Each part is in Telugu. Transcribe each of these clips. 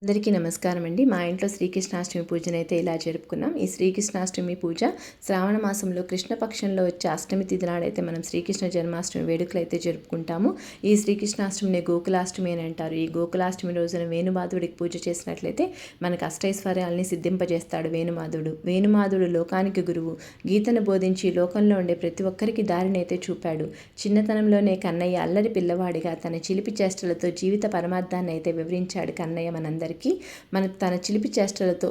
అందరికీ నమస్కారం అండి. మా ఇంట్లో శ్రీకృష్ణాష్టమి పూజనైతే ఇలా జరుపుకున్నాం. ఈ శ్రీకృష్ణాష్టమి పూజ శ్రావణ మాసంలో కృష్ణపక్షంలో వచ్చే అష్టమి తిథి నాడైతే మనం శ్రీకృష్ణ జన్మాష్టమి వేడుకలు అయితే జరుపుకుంటాము. ఈ శ్రీకృష్ణాష్టమిని గోకులాష్టమి అని అంటారు. ఈ గోకులాష్టమి రోజున వేణుమాధవుడికి పూజ చేసినట్లయితే మనకు అష్టైశ్వర్యాలని సిద్ధింపజేస్తాడు వేణుమాధవుడు. వేణుమాధవుడు లోకానికి గురువు. గీతను బోధించి లోకంలో ఉండే ప్రతి ఒక్కరికి దారిని అయితే చూపాడు. చిన్నతనంలోనే కన్నయ్య అల్లరి పిల్లవాడిగా తన చిలిపి చేష్టలతో జీవిత పరమార్థాన్ని అయితే వివరించాడు. కన్నయ్య తన చిలిపి చేష్టలతో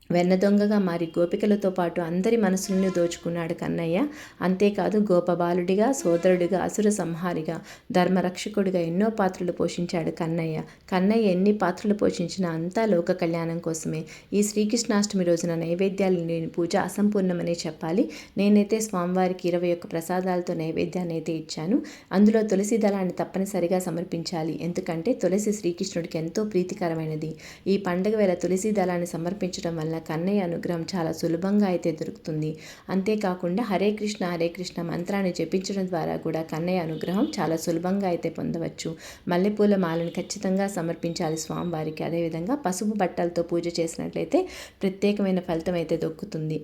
వెన్నదొంగగా మారి గోపికలతో పాటు అందరి మనసులను దోచుకున్నాడు కన్నయ్య. అంతేకాదు గోపబాలుడిగా, సోదరుడిగా, అసుర సంహారిగా, ధర్మరక్షకుడిగా ఎన్నో పాత్రలు పోషించాడు కన్నయ్య. కన్నయ్య ఎన్ని పాత్రలు పోషించినా అంతా లోక కళ్యాణం కోసమే. ఈ శ్రీకృష్ణాష్టమి రోజున నైవేద్యాలు లేని పూజ అసంపూర్ణమనే చెప్పాలి. నేనైతే స్వామివారికి 21 ప్రసాదాలతో నైవేద్యాన్ని అయితే ఇచ్చాను. అందులో తులసి దళాన్ని తప్పనిసరిగా సమర్పించాలి. ఎందుకంటే తులసి శ్రీకృష్ణుడికి ఎంతో ప్రీతికరమైనది. ఈ పండుగ వేళ తులసి దళాన్ని సమర్పించడం వల్ల కన్నయ్య అనుగ్రహం చాలా సులభంగా అయితే దొరుకుతుంది. అంతేకాకుండా హరే కృష్ణ మంత్రాన్ని జపించడం ద్వారా కూడా కన్నయ్య అనుగ్రహం చాలా సులభంగా అయితే పొందవచ్చు. మల్లెపూల మాలను ఖచ్చితంగా సమర్పించాలి స్వామివారికి. అదేవిధంగా పసుపు బట్టలతో పూజ చేసినట్లయితే ప్రత్యేకమైన ఫలితం అయితే దొక్కుతుంది.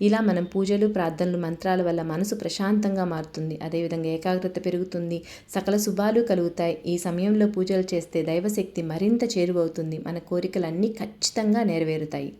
ఇలా మనం పూజలు, ప్రార్థనలు, మంత్రాల వల్ల మనసు ప్రశాంతంగా మారుతుంది. అదేవిధంగా ఏకాగ్రత పెరుగుతుంది. సకల శుభాలు కలుగుతాయి. ఈ సమయంలో పూజలు చేస్తే దైవశక్తి మరింత చేరువవుతుంది. మన కోరికలన్నీ ఖచ్చితంగా నెరవేరుతాయి.